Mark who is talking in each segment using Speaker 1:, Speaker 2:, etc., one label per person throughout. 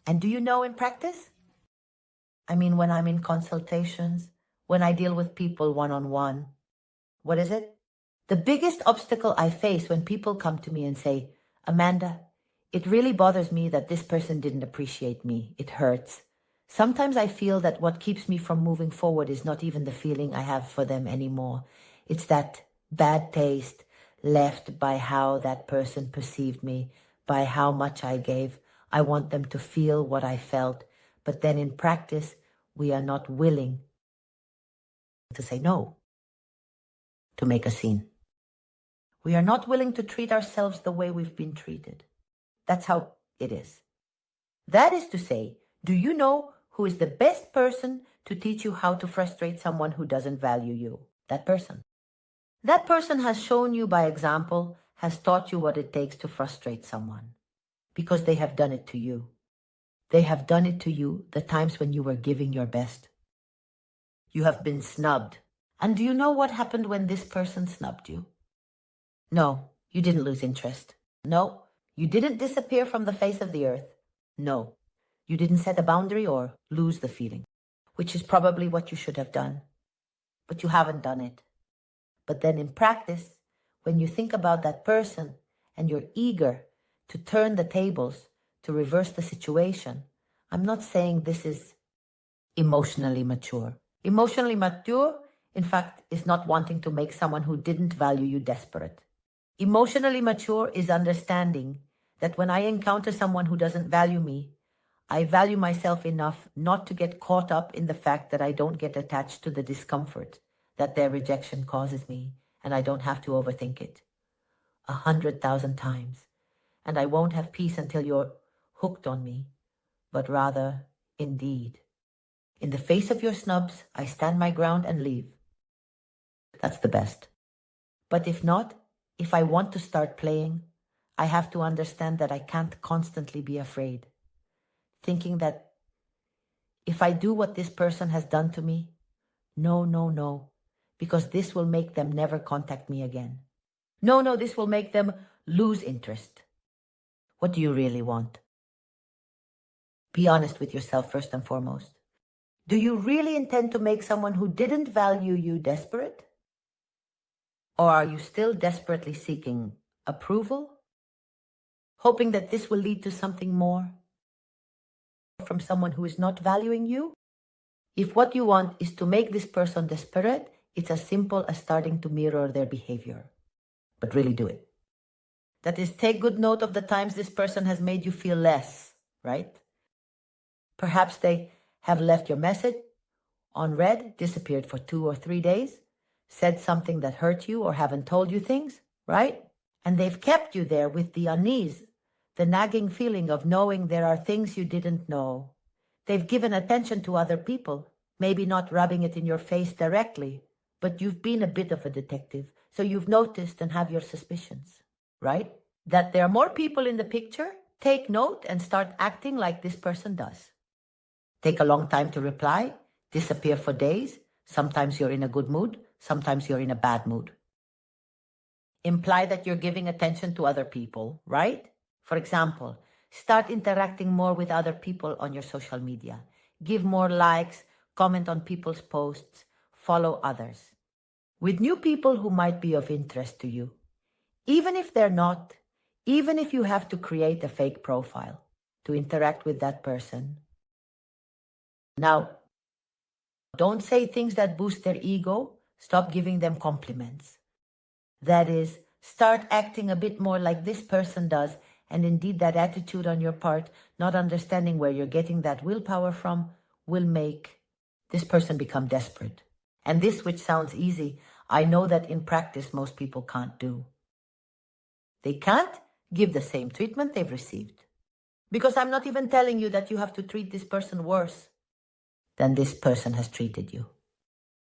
Speaker 1: And do you know in practice? I mean, when I'm in consultations, when I deal with people one-on-one, what is it? The biggest obstacle I face when people come to me and say, Amanda, it really bothers me that this person didn't appreciate me. It hurts. Sometimes I feel that what keeps me from moving forward is not even the feeling I have for them anymore. It's that bad taste left by how that person perceived me, by how much I gave. I want them to feel what I felt. But then in practice, we are not willing to say no, to make a scene. We are not willing to treat ourselves the way we've been treated. That's how it is. That is to say, do you know who is the best person to teach you how to frustrate someone who doesn't value you? That person. That person has shown you by example, has taught you what it takes to frustrate someone, because they have done it to you. They have done it to you the times when you were giving your best. You have been snubbed. And do you know what happened when this person snubbed you? No, you didn't lose interest. No, you didn't disappear from the face of the earth. No, you didn't set a boundary or lose the feeling, which is probably what you should have done. But you haven't done it. But then in practice, when you think about that person and you're eager to turn the tables, to reverse the situation, I'm not saying this is emotionally mature. Emotionally mature, in fact, is not wanting to make someone who didn't value you desperate. Emotionally mature is understanding that when I encounter someone who doesn't value me, I value myself enough not to get caught up in the fact that I don't get attached to the discomfort that their rejection causes me, and I don't have to overthink it 100,000 times. And I won't have peace until you're hooked on me, but rather, indeed. In the face of your snubs, I stand my ground and leave. That's the best. But if not, if I want to start playing, I have to understand that I can't constantly be afraid, thinking that if I do what this person has done to me, no, because this will make them never contact me again. No, this will make them lose interest. What do you really want? Be honest with yourself first and foremost. Do you really intend to make someone who didn't value you desperate? Or are you still desperately seeking approval, hoping that this will lead to something more from someone who is not valuing you? If what you want is to make this person desperate, it's as simple as starting to mirror their behavior. But really do it. That is, take good note of the times this person has made you feel less, right? Perhaps they have left your message unread, disappeared for 2 or 3 days, said something that hurt you or haven't told you things, right? And they've kept you there with the unease, the nagging feeling of knowing there are things you didn't know. They've given attention to other people, maybe not rubbing it in your face directly, but you've been a bit of a detective, so you've noticed and have your suspicions, right? That there are more people in the picture, take note and start acting like this person does. Take a long time to reply, disappear for days. Sometimes you're in a good mood, sometimes you're in a bad mood. Imply that you're giving attention to other people, right? For example, start interacting more with other people on your social media. Give more likes, comment on people's posts, follow others. With new people who might be of interest to you. Even if they're not, even if you have to create a fake profile to interact with that person. Now, don't say things that boost their ego. Stop giving them compliments. That is, start acting a bit more like this person does, and indeed that attitude on your part, not understanding where you're getting that willpower from, will make this person become desperate. And this, which sounds easy, I know that in practice most people can't do. They can't give the same treatment they've received. Because I'm not even telling you that you have to treat this person worse than this person has treated you.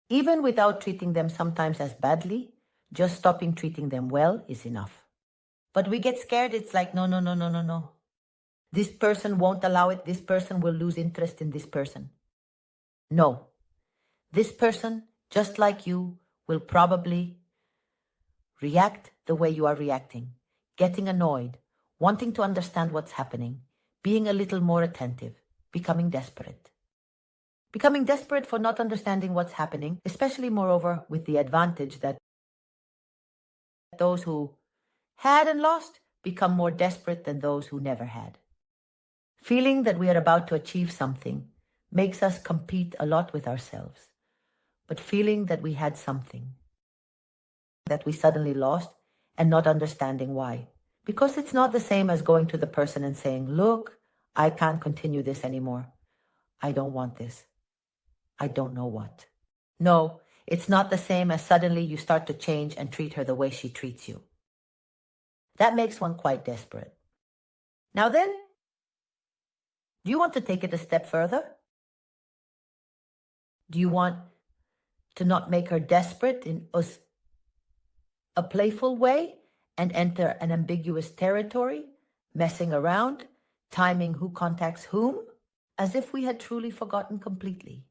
Speaker 1: Even without treating them sometimes as badly, just stopping treating them well is enough. But we get scared. It's like, no. This person won't allow it. This person will lose interest in this person. No. This person, just like you, will probably react the way you are reacting, getting annoyed, wanting to understand what's happening, being a little more attentive, becoming desperate. Becoming desperate for not understanding what's happening, especially moreover with the advantage that those who had and lost become more desperate than those who never had. Feeling that we are about to achieve something makes us compete a lot with ourselves. But feeling that we had something that we suddenly lost and not understanding why. Because it's not the same as going to the person and saying, look, I can't continue this anymore. I don't want this. I don't know what. No, it's not the same as suddenly you start to change and treat her the way she treats you. That makes one quite desperate. Now then, do you want to take it a step further? Do you want to not make her desperate in a playful way and enter an ambiguous territory, messing around, timing who contacts whom, as if we had truly forgotten completely?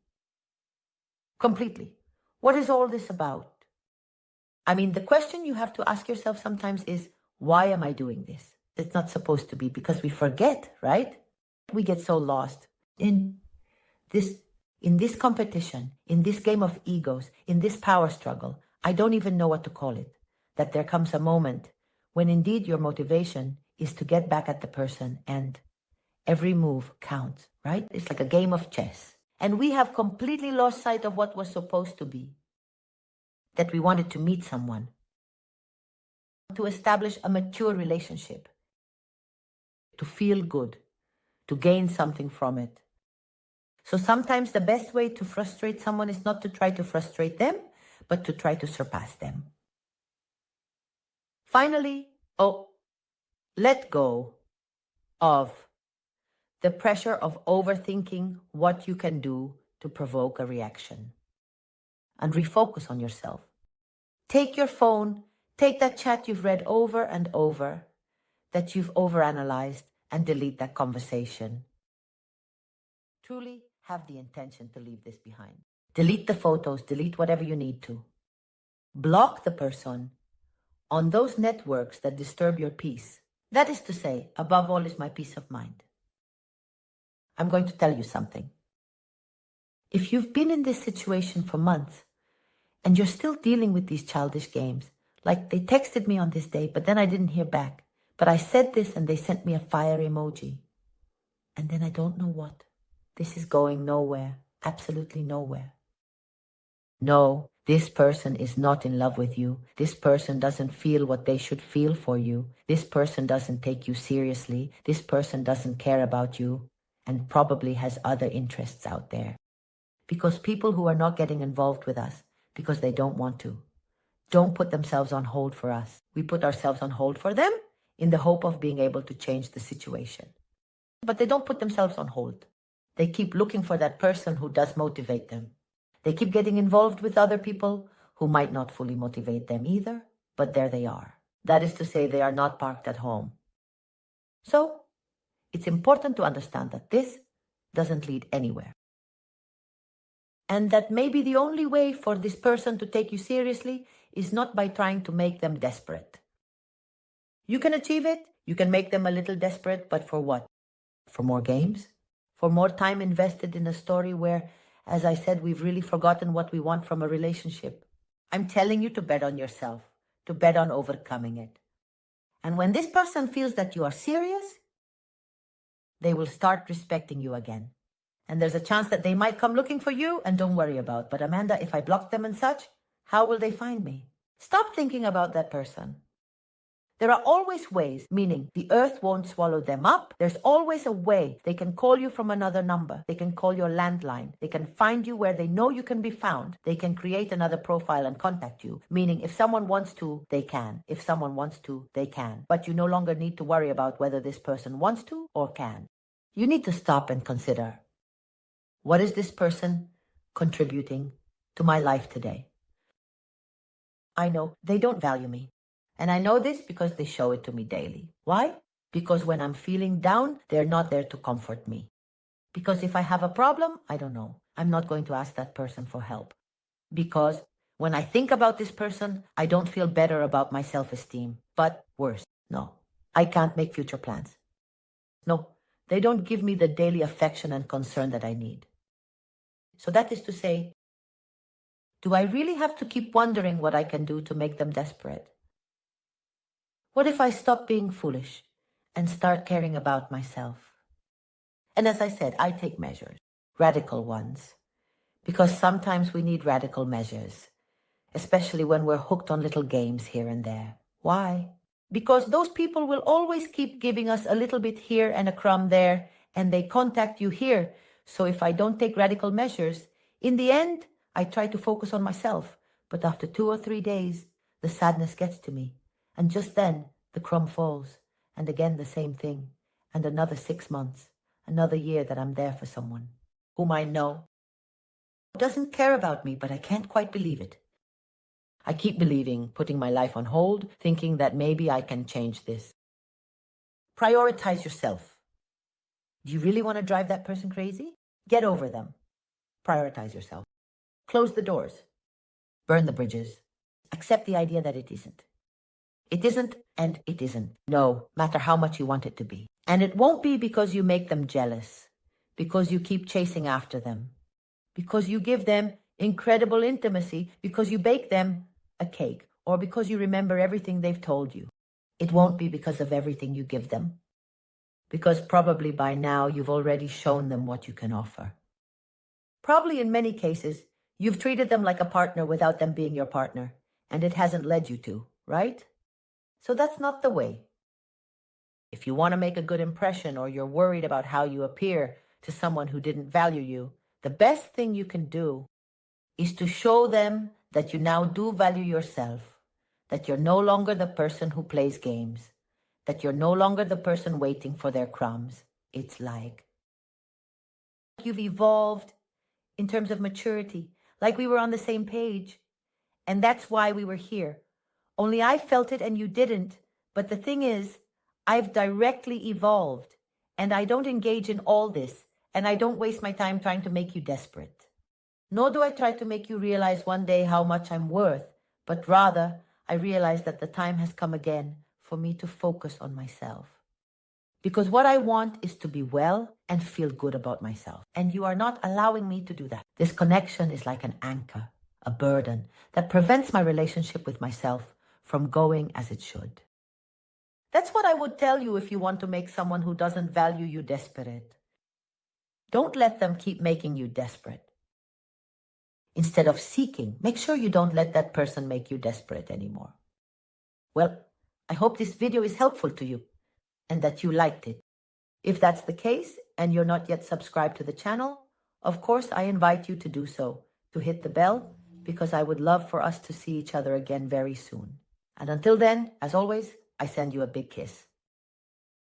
Speaker 1: Completely. What is all this about? I mean, the question you have to ask yourself sometimes is, why am I doing this? It's not supposed to be, because we forget, right? We get so lost in this competition, in this game of egos, in this power struggle. I don't even know what to call it. That there comes a moment when indeed your motivation is to get back at the person and every move counts, right? It's like a game of chess. And we have completely lost sight of what was supposed to be. That we wanted to meet someone, to establish a mature relationship, to feel good, to gain something from it. So sometimes the best way to frustrate someone is not to try to frustrate them, but to try to surpass them. Finally, let go of the pressure of overthinking what you can do to provoke a reaction. And refocus on yourself. Take your phone, take that chat you've read over and over, that you've overanalyzed, and delete that conversation. Truly have the intention to leave this behind. Delete the photos, delete whatever you need to. Block the person on those networks that disturb your peace. That is to say, above all is my peace of mind. I'm going to tell you something. If you've been in this situation for months and you're still dealing with these childish games, like they texted me on this day, but then I didn't hear back. But I said this and they sent me a fire emoji. And then I don't know what. This is going nowhere, absolutely nowhere. No, this person is not in love with you. This person doesn't feel what they should feel for you. This person doesn't take you seriously. This person doesn't care about you and probably has other interests out there. Because people who are not getting involved with us because they don't want to, don't put themselves on hold for us. We put ourselves on hold for them in the hope of being able to change the situation. But they don't put themselves on hold. They keep looking for that person who does motivate them. They keep getting involved with other people who might not fully motivate them either, but there they are. That is to say, they are not parked at home. So, it's important to understand that this doesn't lead anywhere. And that maybe the only way for this person to take you seriously is not by trying to make them desperate. You can achieve it, you can make them a little desperate, but for what? For more games? For more time invested in a story where, as I said, we've really forgotten what we want from a relationship. I'm telling you to bet on yourself, to bet on overcoming it. And when this person feels that you are serious, they will start respecting you again. And there's a chance that they might come looking for you, and don't worry about, but Amanda, if I block them and such, how will they find me? Stop thinking about that person. There are always ways, meaning the earth won't swallow them up. There's always a way. They can call you from another number. They can call your landline. They can find you where they know you can be found. They can create another profile and contact you, meaning if someone wants to, they can. If someone wants to, they can. But you no longer need to worry about whether this person wants to or can. You need to stop and consider, what is this person contributing to my life today? I know they don't value me. And I know this because they show it to me daily. Why? Because when I'm feeling down, they're not there to comfort me. Because if I have a problem, I don't know. I'm not going to ask that person for help. Because when I think about this person, I don't feel better about my self-esteem. But worse, no. I can't make future plans. No, They don't give me the daily affection and concern that I need. So that is to say, do I really have to keep wondering what I can do to make them desperate? What if I stop being foolish and start caring about myself? And as I said, I take measures, radical ones, because sometimes we need radical measures, especially when we're hooked on little games here and there. Why? Because those people will always keep giving us a little bit here and a crumb there, and they contact you here. So if I don't take radical measures, in the end, I try to focus on myself. But after 2 or 3 days, the sadness gets to me. And just then, the crumb falls. And again, the same thing. And another 6 months, another year that I'm there for someone whom I know doesn't care about me, but I can't quite believe it. I keep believing, putting my life on hold, thinking that maybe I can change this. Prioritize yourself. Do you really want to drive that person crazy? Get over them. Prioritize yourself. Close the doors. Burn the bridges. Accept the idea that it isn't. It isn't, and it isn't. No matter how much you want it to be. And it won't be because you make them jealous, because you keep chasing after them, because you give them incredible intimacy, because you bake them a cake, or because you remember everything they've told you. It won't be because of everything you give them, because probably by now you've already shown them what you can offer. Probably in many cases, you've treated them like a partner without them being your partner, and it hasn't led you to, right? So that's not the way. If you want to make a good impression, or you're worried about how you appear to someone who didn't value you, the best thing you can do is to show them that you now do value yourself, that you're no longer the person who plays games, that you're no longer the person waiting for their crumbs. It's like you've evolved in terms of maturity, like we were on the same page. And that's why we were here. Only I felt it and you didn't. But the thing is, I've directly evolved, and I don't engage in all this, and I don't waste my time trying to make you desperate. Nor do I try to make you realize one day how much I'm worth, but rather I realize that the time has come again for me to focus on myself. Because what I want is to be well and feel good about myself. And you are not allowing me to do that. This connection is like an anchor, a burden that prevents my relationship with myself from going as it should. That's what I would tell you if you want to make someone who doesn't value you desperate. Don't let them keep making you desperate. Instead of seeking, make sure you don't let that person make you desperate anymore. Well, I hope this video is helpful to you and that you liked it. If that's the case and you're not yet subscribed to the channel, of course I invite you to do so, to hit the bell, because I would love for us to see each other again very soon. And until then, as always, I send you a big kiss.